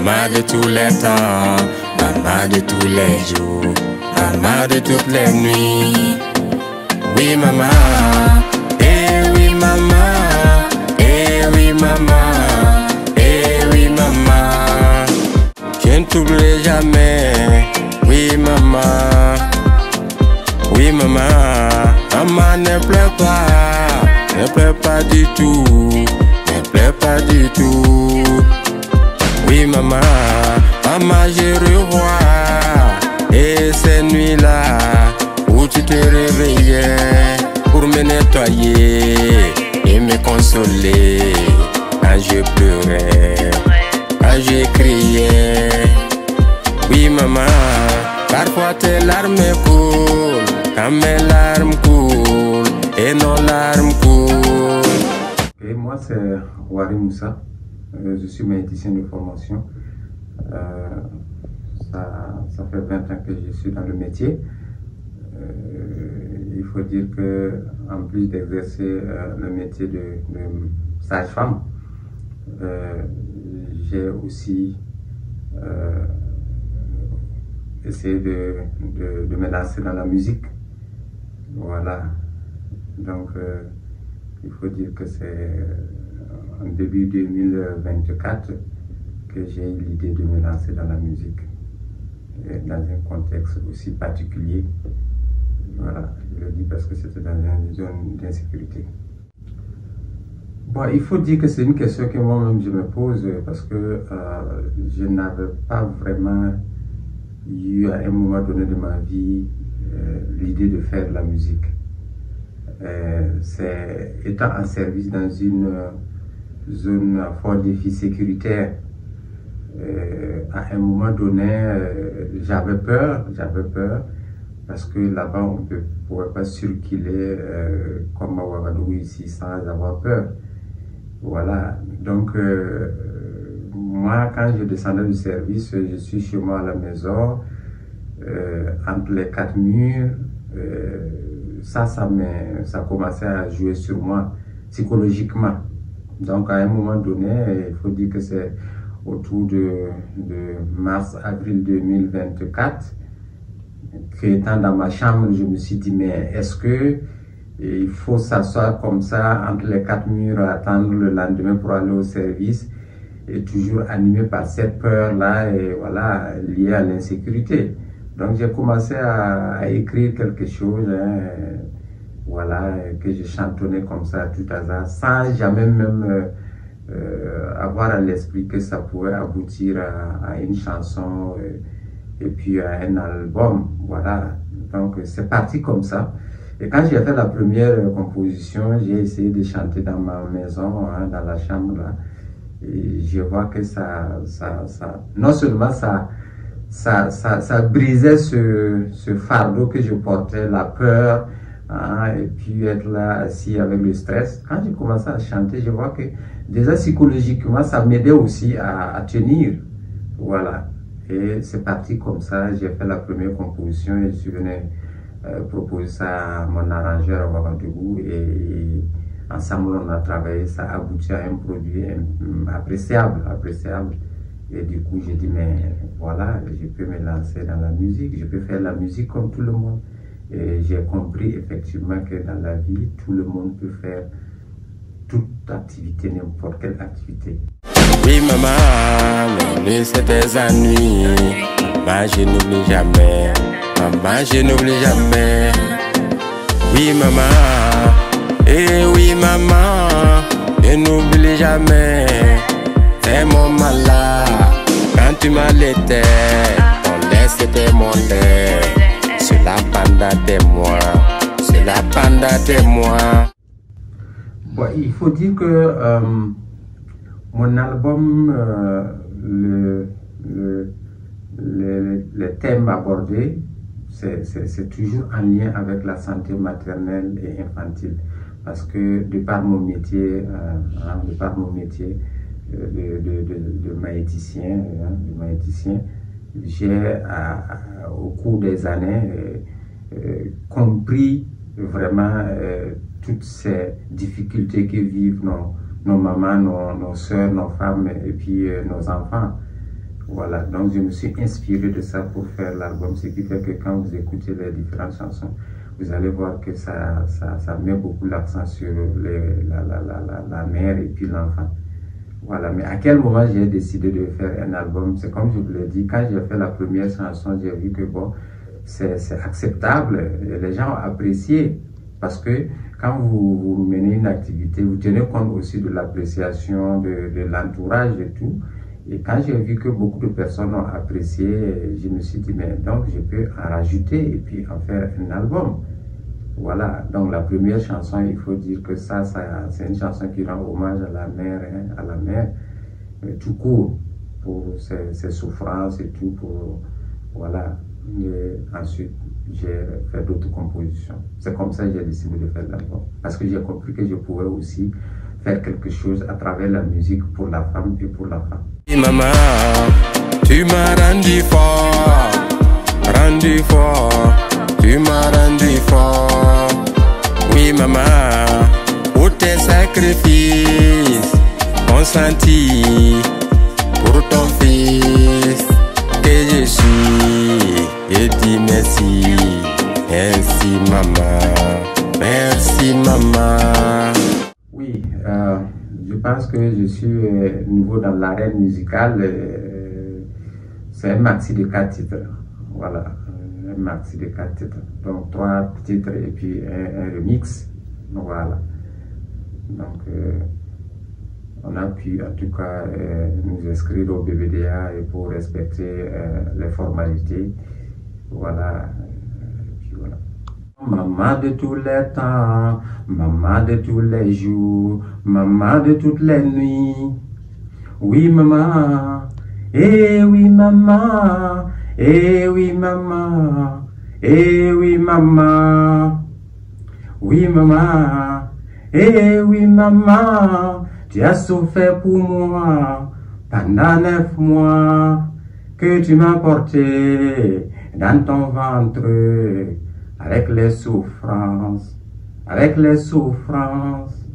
maman de tous les temps, maman de tous les jours, maman de toutes les nuits. Oui maman, eh oui maman, eh oui maman, eh oui maman. Je ne t'oublierai jamais, oui maman, oui maman. Maman ne pleure pas du tout, ne pleure pas du tout. Oui maman, maman je revois, et ces nuits-là où tu te réveillais pour me nettoyer et me consoler. Quand je pleurais, quand je criais. Oui maman, parfois tes larmes coulent, quand mes larmes coulent et nos larmes coulent. Et moi c'est Wari Moussa, je suis médecin de formation. Ça fait 20 ans que je suis dans le métier. Il faut dire que en plus d'exercer le métier de sage-femme, j'ai aussi essayé de me lancer dans la musique. Voilà. Donc il faut dire que c'est en début 2024 que j'ai eu l'idée de me lancer dans la musique, et dans un contexte aussi particulier. Voilà, je le dis parce que c'était dans une zone d'insécurité. Bon, il faut dire que c'est une question que moi-même je me pose parce que je n'avais pas vraiment eu à un moment donné de ma vie l'idée de faire de la musique. C'est étant en service dans une zone à fort défi sécuritaire, à un moment donné, j'avais peur parce que là-bas on ne pouvait pas circuler comme à Ouagadougou ici sans avoir peur. Voilà, donc moi quand je descendais du service, je suis chez moi à la maison, entre les quatre murs, ça commençait à jouer sur moi psychologiquement. Donc à un moment donné, il faut dire que c'est autour de mars-avril 2024, qu'étant dans ma chambre, je me suis dit, mais est-ce que il faut s'asseoir comme ça entre les quatre murs, attendre le lendemain pour aller au service, et toujours animé par cette peur-là, et voilà, liée à l'insécurité. Donc j'ai commencé à écrire quelque chose, hein, voilà, que je chantonnais comme ça à tout hasard, sans jamais même avoir à l'esprit que ça pouvait aboutir à une chanson et puis à un album. Voilà, donc c'est parti comme ça. Et quand j'ai fait la première composition, j'ai essayé de chanter dans ma maison, hein, dans la chambre là, et je vois que non seulement ça brisait ce fardeau que je portais, la peur, hein, et puis être là assis avec le stress. Quand j'ai commencé à chanter, je vois que déjà psychologiquement ça m'aidait aussi à tenir. Voilà, et c'est parti comme ça. J'ai fait la première composition et je suis venu proposer ça à mon arrangeur à Ouagadougou, et ensemble on a travaillé, ça a abouti à un produit appréciable. Et du coup j'ai dit, mais voilà, je peux me lancer dans la musique, je peux faire la musique comme tout le monde. Et j'ai compris effectivement que dans la vie, tout le monde peut faire toute activité, n'importe quelle activité. Oui maman, mes nuits c'est des ennuis, maman je n'oublie jamais, maman je n'oublie jamais. Oui maman, eh oui maman, je n'oublie jamais. Ces moments-là, quand tu m'allaitais, ton lait c'était mon lait. Cela pendant des mois. Bon, il faut dire que mon album, le thème abordé, c'est toujours en lien avec la santé maternelle et infantile. Parce que de par mon métier, de maïticien, j'ai au cours des années compris vraiment toutes ces difficultés que vivent nos mamans, nos soeurs, nos femmes et puis nos enfants. Voilà, donc je me suis inspiré de ça pour faire l'album, ce qui fait que quand vous écoutez les différentes chansons, vous allez voir que ça met beaucoup l'accent sur la mère et puis l'enfant. Voilà, mais à quel moment j'ai décidé de faire un album? C'est comme je vous l'ai dit, quand j'ai fait la première chanson, j'ai vu que bon, c'est acceptable, et les gens ont apprécié, parce que quand vous menez une activité, vous tenez compte aussi de l'appréciation de l'entourage et tout. Et quand j'ai vu que beaucoup de personnes ont apprécié, je me suis dit, mais donc je peux en rajouter et puis en faire un album. Voilà, donc la première chanson, il faut dire que c'est une chanson qui rend hommage à la mère, tout court, pour ses souffrances et tout, voilà. Et ensuite, j'ai fait d'autres compositions. C'est comme ça que j'ai décidé de faire l'album. Parce que j'ai compris que je pouvais aussi faire quelque chose à travers la musique pour la femme et pour l'enfant. Maman, tu m'as rendu fort, tu m'as rendu fort. Oui maman, pour tes sacrifices consentis pour ton fils que je suis, et dis merci, merci maman, merci maman. Oui, je pense que je suis nouveau dans l'arène musicale. C'est un maxi de 4 titres. Voilà, un maxi de 4 titres. Donc 3 titres et puis un remix. Voilà. Donc on a pu en tout cas nous inscrire au BBDA et pour respecter les formalités. Voilà. Et puis voilà. Maman de tous les temps, maman de tous les jours, maman de toutes les nuits. Oui maman, eh oui maman, eh oui maman, eh oui maman. Oui maman, eh oui maman, tu as souffert pour moi pendant 9 mois que tu m'as porté dans ton ventre. Avec les souffrances, avec les souffrances.